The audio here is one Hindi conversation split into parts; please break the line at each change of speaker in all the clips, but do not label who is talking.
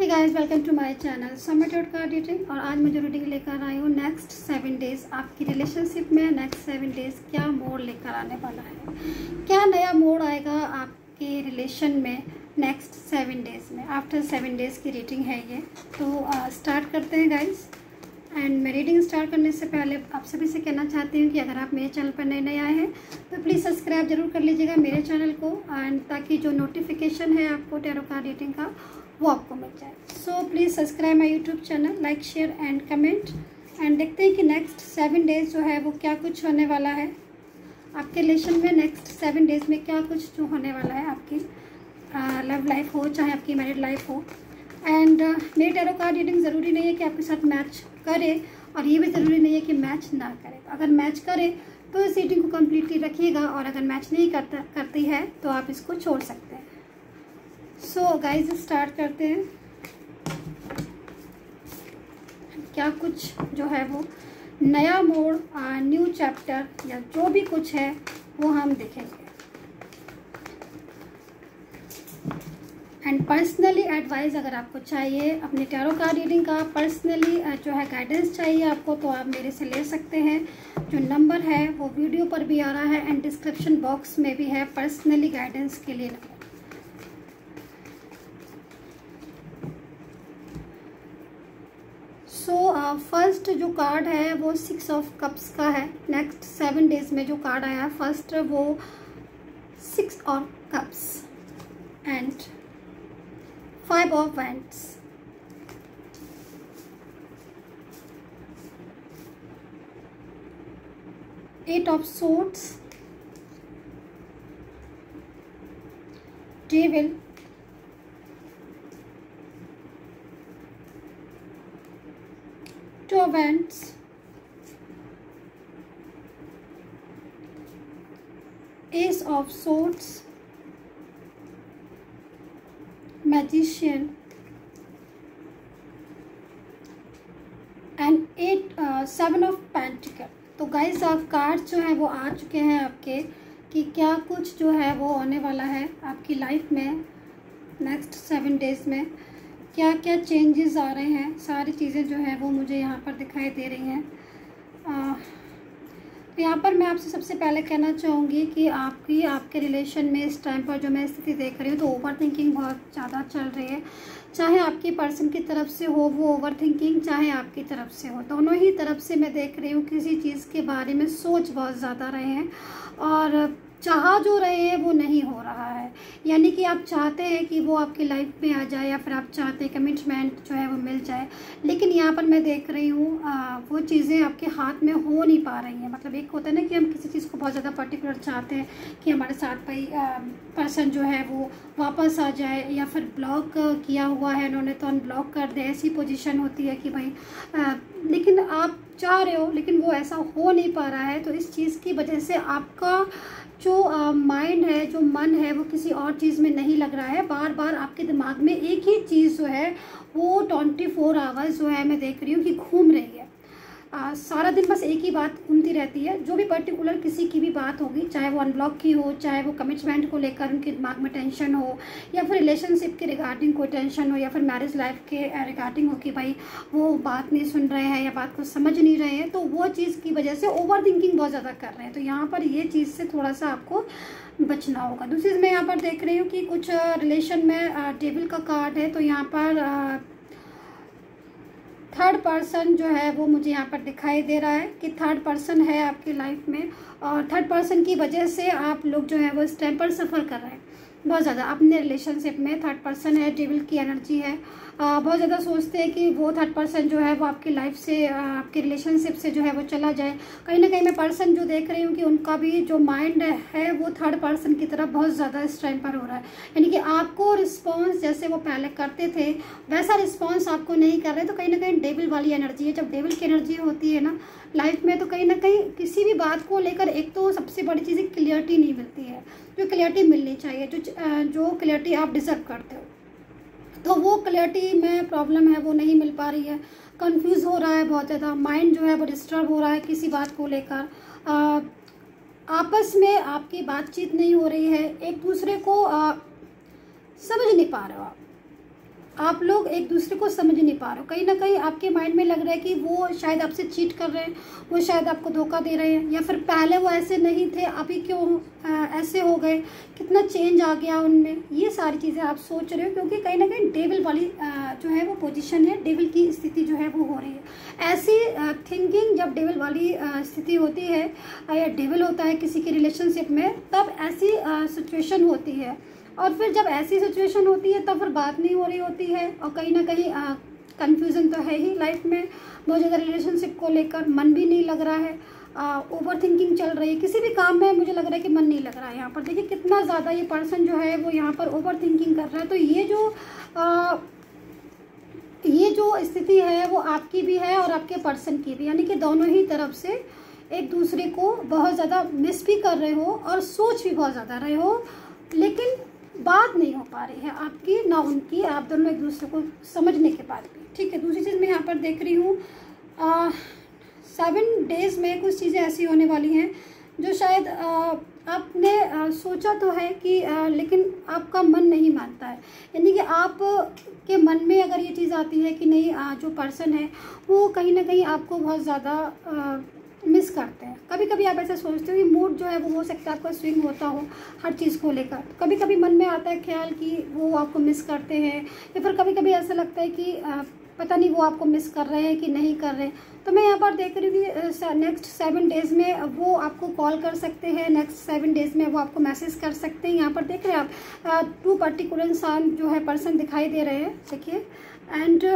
Hey guys, welcome to my channel समय टोटका रीडिंग। और आज मैं जो रीडिंग लेकर आई हूँ नेक्स्ट 7 डेज आपकी रिलेशनशिप में नेक्स्ट 7 डेज क्या मोड़ लेकर आने वाला है, क्या नया मोड़ आएगा आपके रिलेशन में नेक्स्ट 7 डेज में। आफ्टर 7 डेज की रीडिंग है ये, तो स्टार्ट करते हैं गाइस। एंड मैं रीडिंग स्टार्ट करने से पहले आप सभी से कहना चाहती हूँ कि अगर आप मेरे चैनल पर नए आए हैं तो प्लीज़ सब्सक्राइब जरूर कर लीजिएगा मेरे चैनल को, एंड ताकि जो नोटिफिकेशन है आपको टैरो कार्ड रीडिंग का वो आपको मिल जाए। So please subscribe my YouTube channel, like share and comment. And देखते हैं कि नेक्स्ट 7 डेज जो है वो क्या कुछ होने वाला है आपके रिलेशन में। नेक्स्ट 7 डेज में क्या कुछ जो होने वाला है, आपकी लव लाइफ हो चाहे आपकी मैरिड लाइफ हो। एंड मेरी टैरो कार्ड रीडिंग ज़रूरी नहीं है कि आपके साथ मैच करे, और ये भी ज़रूरी नहीं है कि मैच ना करे। अगर मैच करे तो इस रीडिंग को कम्प्लीटली रखिएगा, और अगर मैच नहीं करती है तो आप इसको छोड़ सकते हैं। सो गाइज स्टार्ट करते हैं। क्या कुछ जो है वो नया मोड़, न्यू चैप्टर या जो भी कुछ है वो हम देखेंगे। एंड पर्सनली एडवाइस अगर आपको चाहिए अपने टैरो कार्ड रीडिंग का, पर्सनली जो है गाइडेंस चाहिए आपको, तो आप मेरे से ले सकते हैं। जो नंबर है वो वीडियो पर भी आ रहा है एंड डिस्क्रिप्शन बॉक्स में भी है पर्सनली गाइडेंस के लिए नंबर। सो फर्स्ट जो कार्ड है वो 6 ऑफ कप्स का है। नेक्स्ट 7 डेज में जो कार्ड आया फर्स्ट वो 6 of cups and 5 of wands, 8 of swords, devil, 2 of wands, ace of swords, magician and 7 of pentacle. तो गाइस आप कार्ड जो है वो आ चुके हैं आपके, कि क्या कुछ जो है वो होने वाला है आपकी लाइफ में नेक्स्ट 7 डेज में, क्या क्या चेंजेस आ रहे हैं। सारी चीज़ें जो है वो मुझे यहाँ पर दिखाई दे रही हैं। तो यहाँ पर मैं आपसे सबसे पहले कहना चाहूँगी कि आपके रिलेशन में इस टाइम पर जो मैं स्थिति देख रही हूँ, तो ओवर थिंकिंग बहुत ज़्यादा चल रही है। चाहे आपकी पर्सन की तरफ से हो वो ओवर थिंकिंग, चाहे आपकी तरफ से हो, दोनों ही तरफ से मैं देख रही हूँ किसी चीज़ के बारे में सोच बहुत ज़्यादा रहे हैं, और चाह जो रहे हैं वो नहीं हो रहा है। यानी कि आप चाहते हैं कि वो आपकी लाइफ में आ जाए, या फिर आप चाहते हैं कमिटमेंट जो है वो मिल जाए, लेकिन यहाँ पर मैं देख रही हूँ वो चीज़ें आपके हाथ में हो नहीं पा रही हैं। मतलब एक होता है ना कि हम किसी चीज़ को बहुत ज़्यादा पर्टिकुलर चाहते हैं कि हमारे साथ भाई पर्सन जो है वो वापस आ जाए, या फिर ब्लॉक किया हुआ है उन्होंने तो अनब्लॉक कर दे। ऐसी पोजीशन होती है कि भाई लेकिन आप चाह रहे हो लेकिन वो ऐसा हो नहीं पा रहा है। तो इस चीज़ की वजह से आपका जो माइंड है, जो मन है, वो किसी और चीज़ में नहीं लग रहा है। बार बार आपके दिमाग में एक ही चीज़ जो है वो 24 आवर्स जो है मैं देख रही हूँ कि घूम रही है। सारा दिन बस एक ही बात घूमती रहती है। जो भी पर्टिकुलर किसी की भी बात होगी, चाहे वो अनब्लॉक की हो, चाहे वो कमिटमेंट को लेकर उनके दिमाग में टेंशन हो, या फिर रिलेशनशिप के रिगार्डिंग कोई टेंशन हो, या फिर मैरिज लाइफ के रिगार्डिंग हो कि भाई वो बात नहीं सुन रहे हैं या बात को समझ नहीं रहे हैं, तो वो चीज़ की वजह से ओवर थिंकिंग बहुत ज़्यादा कर रहे हैं। तो यहाँ पर ये चीज़ से थोड़ा सा आपको बचना होगा। दूसरी चीज़ मैं यहाँ पर देख रही हूँ कि कुछ रिलेशन में डेविल का कार्ड है, तो यहाँ पर थर्ड पर्सन जो है वो मुझे यहाँ पर दिखाई दे रहा है कि थर्ड पर्सन है आपकी लाइफ में, और थर्ड पर्सन की वजह से आप लोग जो है वो इस टाइम पर सफ़र कर रहे हैं बहुत ज़्यादा अपने रिलेशनशिप में। थर्ड पर्सन है, डेविल की एनर्जी है। बहुत ज़्यादा सोचते हैं कि वो थर्ड पर्सन जो है वो आपकी लाइफ से, आपके रिलेशनशिप से जो है वो चला जाए। कहीं ना कहीं मैं पर्सन जो देख रही हूँ कि उनका भी जो माइंड है वो थर्ड पर्सन की तरफ बहुत ज़्यादा इस टाइम पर हो रहा है। यानी कि आपको रिस्पॉन्स जैसे वो पहले करते थे वैसा रिस्पॉन्स आपको नहीं कर रहे। तो कहीं ना कहीं डेविल वाली एनर्जी है। जब डेविल की एनर्जी होती है ना लाइफ में, तो कहीं ना कहीं किसी भी बात को लेकर एक तो सबसे बड़ी चीज़ क्लियरिटी नहीं मिलती है, जो क्लियरिटी मिलनी चाहिए, जो क्लियरिटी आप डिजर्व करते हो, तो वो क्लियरिटी में प्रॉब्लम है, वो नहीं मिल पा रही है। कंफ्यूज हो रहा है बहुत ज़्यादा, माइंड जो है वो डिस्टर्ब हो रहा है किसी बात को लेकर। आपस में आपकी बातचीत नहीं हो रही है, एक दूसरे को समझ नहीं पा रहे हो आप। आप लोग एक दूसरे को समझ नहीं पा रहे हो। कहीं ना कहीं आपके माइंड में लग रहा है कि वो शायद आपसे चीट कर रहे हैं, वो शायद आपको धोखा दे रहे हैं, या फिर पहले वो ऐसे नहीं थे अभी क्यों ऐसे हो गए, कितना चेंज आ गया उनमें। ये सारी चीज़ें आप सोच रहे हो, क्योंकि कहीं ना कहीं डेविल वाली जो है वो पोजीशन है, डेविल की स्थिति जो है वो हो रही है। ऐसी थिंकिंग जब डेविल वाली स्थिति होती है या डेविल होता है किसी की रिलेशनशिप में, तब ऐसी सिचुएशन होती है। और फिर जब ऐसी सिचुएशन होती है तब फिर बात नहीं हो रही होती है, और कहीं ना कहीं कंफ्यूजन तो है ही लाइफ में बहुत ज़्यादा, रिलेशनशिप को लेकर मन भी नहीं लग रहा है, ओवर थिंकिंग चल रही है, किसी भी काम में मुझे लग रहा है कि मन नहीं लग रहा है। यहाँ पर देखिए कितना ज़्यादा ये पर्सन जो है वो यहाँ पर ओवर थिंकिंग कर रहा है। तो ये जो स्थिति है वो आपकी भी है और आपके पर्सन की भी, यानी कि दोनों ही तरफ से एक दूसरे को बहुत ज़्यादा मिस भी कर रहे हो और सोच भी बहुत ज़्यादा रहे हो, लेकिन बात नहीं हो पा रही है आपकी ना उनकी, आप दोनों एक दूसरे को समझने के बाद भी। ठीक है, दूसरी चीज़ मैं यहाँ पर देख रही हूँ 7 डेज़ में कुछ चीज़ें ऐसी होने वाली हैं जो शायद आपने सोचा तो है कि लेकिन आपका मन नहीं मानता है। यानी कि आप के मन में अगर ये चीज़ आती है कि नहीं, जो पर्सन है वो कहीं ना कहीं आपको बहुत ज़्यादा मिस करते हैं। कभी कभी आप ऐसा सोचते हो कि मूड जो है वो हो सकता है आपका स्विंग होता हो हर चीज़ को लेकर। कभी कभी मन में आता है ख्याल कि वो आपको मिस करते हैं, या फिर कभी कभी ऐसा लगता है कि पता नहीं वो आपको मिस कर रहे हैं कि नहीं कर रहे हैं। तो मैं यहाँ पर देख रही हूँ कि नेक्स्ट 7 डेज़ में वो आपको कॉल कर सकते हैं, नेक्स्ट 7 डेज़ में वो आपको मैसेज कर सकते हैं। यहाँ पर देख रहे हैं आप 2 पर्टिकुलर इंसान जो है पर्सन दिखाई दे रहे हैं, देखिए। एंड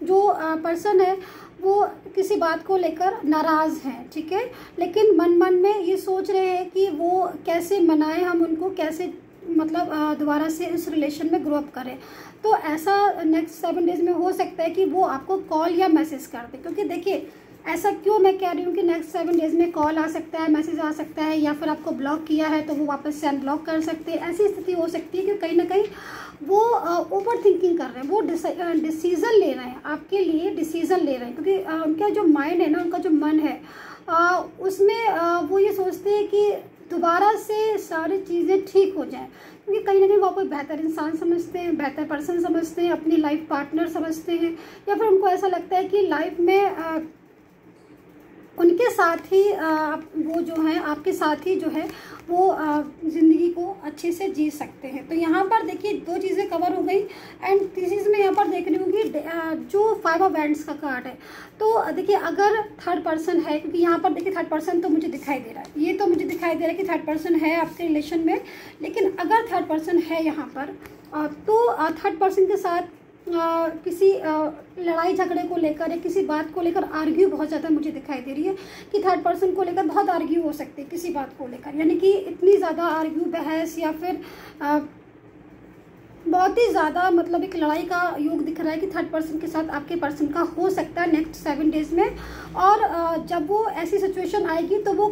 जो पर्सन है वो किसी बात को लेकर नाराज़ हैं, ठीक है, लेकिन मन में ये सोच रहे हैं कि वो कैसे मनाएं, हम उनको कैसे मतलब दोबारा से उस रिलेशन में ग्रो अप करें। तो ऐसा नेक्स्ट 7 डेज़ में हो सकता है कि वो आपको कॉल या मैसेज कर दे, क्योंकि देखिए ऐसा क्यों मैं कह रही हूँ कि नेक्स्ट 7 डेज़ में कॉल आ सकता है, मैसेज आ सकता है, या फिर आपको ब्लॉक किया है तो वो वापस से अनब्लॉक कर सकते हैं। ऐसी स्थिति हो सकती है कि कहीं ना कहीं वो ओवर थिंकिंग कर रहे हैं, वो डिसीज़न ले रहे हैं, आपके लिए डिसीज़न ले रहे हैं, क्योंकि उनका जो माइंड है ना, उनका जो मन है उसमें वो ये सोचते हैं कि दोबारा से सारी चीज़ें ठीक हो जाएं, क्योंकि कहीं ना कहीं वो कोई बेहतर इंसान समझते हैं, बेहतर पर्सन समझते हैं, अपनी लाइफ पार्टनर समझते हैं, या फिर उनको ऐसा लगता है कि लाइफ में उनके साथ ही वो जो है आपके साथ ही जो है वो ज़िंदगी को अच्छे से जी सकते हैं। तो यहाँ पर देखिए 2 चीज़ें कवर हो गई। एंड तीसरी चीज़ मैं यहाँ पर देख रही हूँ कि जो 5 ऑफ वैंड्स का कार्ड है, तो देखिए अगर थर्ड पर्सन है, क्योंकि यहाँ पर देखिए थर्ड पर्सन तो मुझे दिखाई दे रहा है, ये तो मुझे दिखाई दे रहा है कि थर्ड पर्सन है आपके रिलेशन में, लेकिन अगर थर्ड पर्सन है यहाँ पर तो थर्ड पर्सन के साथ किसी लड़ाई झगड़े को लेकर या किसी बात को लेकर आर्ग्यू बहुत ज़्यादा मुझे दिखाई दे रही है कि थर्ड पर्सन को लेकर बहुत आर्ग्यू हो सकती है किसी बात को लेकर, यानी कि इतनी ज़्यादा आर्ग्यू, बहस, या फिर बहुत ही ज़्यादा मतलब एक लड़ाई का योग दिख रहा है कि थर्ड पर्सन के साथ आपके पर्सन का हो सकता है नेक्स्ट 7 डेज़ में। और जब वो ऐसी सिचुएशन आएगी तो वो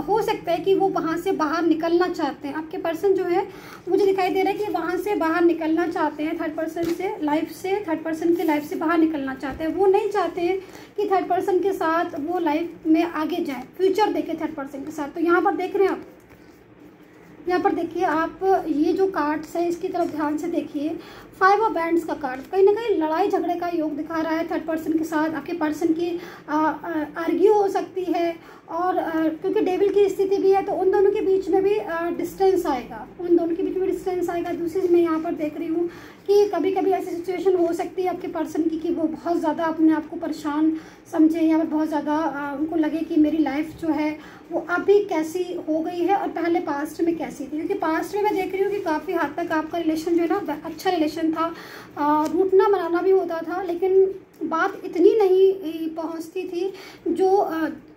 हो सकता है कि वो वहाँ से बाहर निकलना चाहते हैं। आपके पर्सन जो है मुझे दिखाई दे रहा है कि वहाँ से बाहर निकलना चाहते हैं, थर्ड पर्सन से लाइफ से, थर्ड पर्सन की लाइफ से बाहर निकलना चाहते हैं। वो नहीं चाहते हैं कि थर्ड पर्सन के साथ वो लाइफ में आगे जाए, फ्यूचर देखे थर्ड पर्सन के साथ। तो यहाँ पर देख रहे हैं आप, यहाँ पर देखिए आप ये जो कार्ड्स है इसकी तरफ ध्यान से देखिए। 5 ऑफ वैंड्स का कार्ड कहीं ना कहीं लड़ाई झगड़े का योग दिखा रहा है थर्ड पर्सन के साथ। आपके पर्सन की आर्ग्यू हो सकती है, और क्योंकि डेविल की स्थिति भी है तो उन दोनों के बीच में भी डिस्टेंस आएगा, उन दोनों के बीच में डिस्टेंस आएगा। दूसरी मैं यहाँ पर देख रही हूँ कि कभी कभी ऐसी सिचुएशन हो सकती है आपके पर्सन की कि वो बहुत ज़्यादा अपने आप को परेशान समझें, या फिर बहुत ज़्यादा उनको लगे कि मेरी लाइफ जो है वो अभी कैसी हो गई है और पहले पास्ट में कैसी थी। क्योंकि पास्ट में मैं देख रही हूँ कि काफ़ी हद तक आपका रिलेशन जो है ना अच्छा रिलेशन था, रूठना मनाना भी होता था, लेकिन बात इतनी नहीं पहुंचती थी जो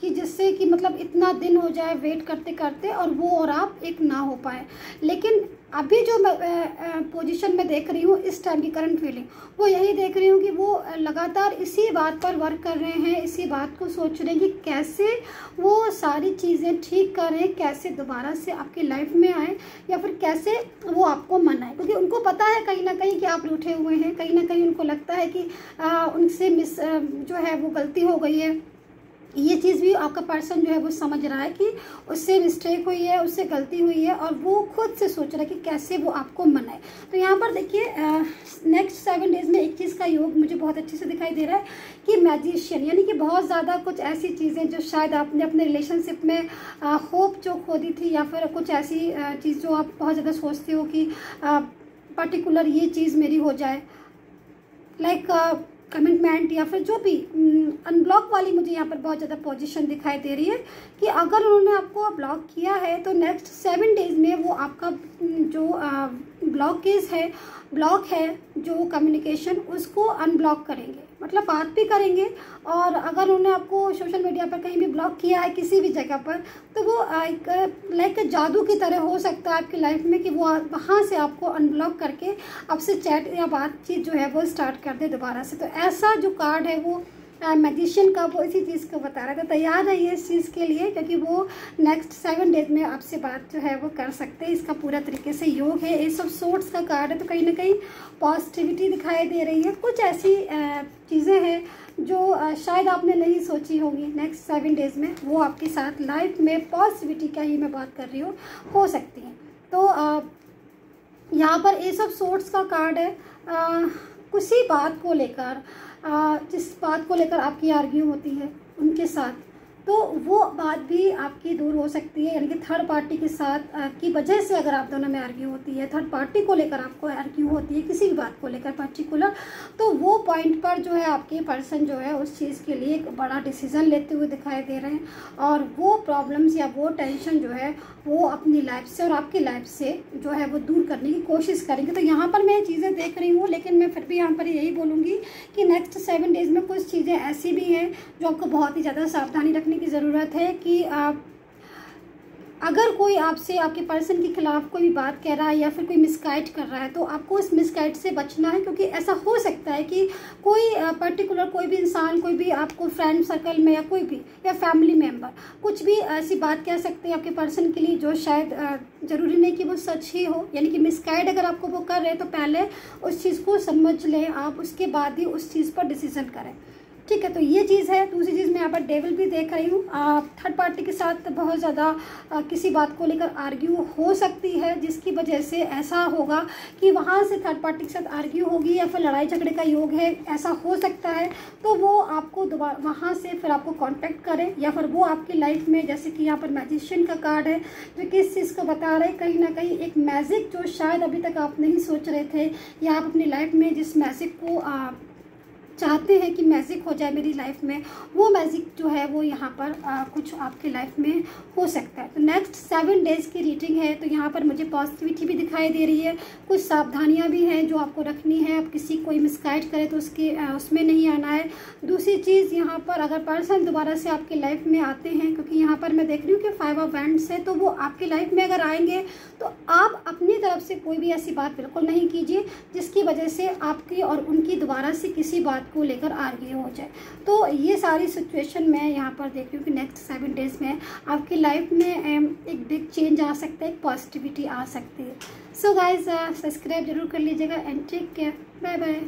कि जिससे कि मतलब इतना दिन हो जाए वेट करते करते और वो और आप एक ना हो पाए। लेकिन अभी जो मैं पोजीशन में देख रही हूँ इस टाइम की करंट फीलिंग, वो यही देख रही हूँ कि वो लगातार इसी बात पर वर्क कर रहे हैं, इसी बात को सोच रहे हैं कि कैसे वो सारी चीज़ें ठीक करें, कैसे दोबारा से आपकी लाइफ में आए, या फिर कैसे वो आपको मनाए। क्योंकि उनको पता है कहीं ना कहीं कि आप रूठे हुए हैं, कहीं ना कहीं उनको लगता है कि उनसे जो है वो गलती हो गई है। ये चीज़ भी आपका पर्सन जो है वो समझ रहा है कि उससे मिस्टेक हुई है, उससे गलती हुई है, और वो खुद से सोच रहा है कि कैसे वो आपको मनाए। तो यहाँ पर देखिए नेक्स्ट 7 डेज में एक चीज़ का योग मुझे बहुत अच्छे से दिखाई दे रहा है कि मैजिशियन, यानी कि बहुत ज़्यादा कुछ ऐसी चीज़ें जो शायद आपने अपने रिलेशनशिप में होप जो खो दी थी, या फिर कुछ ऐसी चीज़ जो आप बहुत ज़्यादा सोचते हो कि पर्टिकुलर ये चीज़ मेरी हो जाए, लाइक कमिटमेंट या फिर जो भी अनब्लॉक वाली मुझे यहाँ पर बहुत ज़्यादा पोजीशन दिखाई दे रही है कि अगर उन्होंने आपको ब्लॉक किया है तो नेक्स्ट 7 डेज में वो आपका जो ब्लॉक है जो कम्युनिकेशन, उसको अनब्लॉक करेंगे, मतलब बात भी करेंगे। और अगर उन्होंने आपको सोशल मीडिया पर कहीं भी ब्लॉक किया है किसी भी जगह पर, तो वो एक लाइक जादू की तरह हो सकता है आपकी लाइफ में कि वो वहाँ से आपको अनब्लॉक करके आपसे चैट या बातचीत जो है वो स्टार्ट कर दे दोबारा से। तो ऐसा जो कार्ड है वो मैजिशियन का वो इसी चीज़ को बता रहा था। तैयार रहिए इस चीज़ के लिए, क्योंकि वो नेक्स्ट 7 डेज में आपसे बात जो है वो कर सकते हैं। इसका पूरा तरीके से योग है, ये सब सोर्ट्स का कार्ड है, तो कहीं ना कहीं पॉजिटिविटी दिखाई दे रही है। कुछ ऐसी चीज़ें हैं जो शायद आपने नहीं सोची होंगी, नेक्स्ट 7 डेज में वो आपके साथ लाइफ में पॉजिटिविटी का ही मैं बात कर रही हूँ, हो सकती है। तो यहाँ पर ये सब सोर्ट्स का कार्ड है। किसी बात को लेकर, जिस बात को लेकर आपकी आर्ग्यू होती है उनके साथ, तो वो बात भी आपकी दूर हो सकती है, यानी कि थर्ड पार्टी के साथ की वजह से अगर आप दोनों में आर्ग्यू होती है, थर्ड पार्टी को लेकर आपको आर्ग्यू होती है किसी भी बात को लेकर पर्टिकुलर, तो वो पॉइंट पर जो है आपके पर्सन जो है उस चीज़ के लिए एक बड़ा डिसीजन लेते हुए दिखाई दे रहे हैं, और वो प्रॉब्लम्स या वो टेंशन जो है वो अपनी लाइफ से और आपकी लाइफ से जो है वो दूर करने की कोशिश करेंगे। तो यहाँ पर मैं चीज़ें देख रही हूँ, लेकिन मैं फिर भी यहाँ पर यही बोलूँगी कि नेक्स्ट 7 डेज में कुछ चीज़ें ऐसी भी हैं जो आपको बहुत ही ज़्यादा सावधानी रखने की ज़रूरत है कि आप अगर कोई आपसे, आपके पर्सन के खिलाफ कोई भी बात कह रहा है या फिर कोई मिसगाइड कर रहा है, तो आपको उस मिसगाइड से बचना है। क्योंकि ऐसा हो सकता है कि कोई पर्टिकुलर कोई भी इंसान, कोई भी आपको फ्रेंड सर्कल में या कोई भी या फैमिली मेम्बर कुछ भी ऐसी बात कह सकते हैं आपके पर्सन के लिए जो शायद ज़रूरी नहीं कि वो सच ही हो, यानी कि मिसगाइड अगर आपको वो कर रहे हैं तो पहले उस चीज़ को समझ लें आप, उसके बाद ही उस चीज़ पर डिसीजन करें। ठीक है, तो ये चीज़ है। दूसरी चीज़ मैं यहाँ पर डेविल भी देख रही हूँ। थर्ड पार्टी के साथ बहुत ज़्यादा किसी बात को लेकर आर्ग्यू हो सकती है, जिसकी वजह से ऐसा होगा कि वहाँ से थर्ड पार्टी के साथ आर्ग्यू होगी या फिर लड़ाई झगड़े का योग है, ऐसा हो सकता है। तो वो आपको दोबारा वहाँ से फिर आपको कांटेक्ट करें, या फिर वो आपकी लाइफ में, जैसे कि यहाँ पर मैजिशियन का कार्ड है जो किस चीज़ को बता रहे हैं, कहीं ना कहीं एक मैजिक जो शायद अभी तक आप नहीं सोच रहे थे, या आप अपनी लाइफ में जिस मैजिक को चाहते हैं कि मैजिक हो जाए मेरी लाइफ में, वो मैजिक जो है वो यहाँ पर कुछ आपकी लाइफ में हो सकता है। तो नेक्स्ट 7 डेज़ की रीडिंग है, तो यहाँ पर मुझे पॉजिटिविटी भी दिखाई दे रही है, कुछ सावधानियाँ भी हैं जो आपको रखनी है। अब किसी कोई मिसगाइड करे तो उसमें नहीं आना है। दूसरी चीज़ यहाँ पर अगर पर्सन दोबारा से आपकी लाइफ में आते हैं, क्योंकि यहाँ पर मैं देख रही हूँ कि 5 ऑफ वैंड्स है, तो वो आपकी लाइफ में अगर आएंगे तो आप अपनी तरफ से कोई भी ऐसी बात बिल्कुल नहीं कीजिए जिसकी वजह से आपकी और उनकी दोबारा से किसी बात को लेकर आर्ग्यू हो जाए। तो ये सारी सिचुएशन मैं यहाँ पर देख रही हूँ कि नेक्स्ट 7 डेज़ में आपकी लाइफ में एक बिग चेंज आ सकता है, एक पॉजिटिविटी आ सकती है। सो गाइज सब्सक्राइब जरूर कर लीजिएगा and take care, bye bye.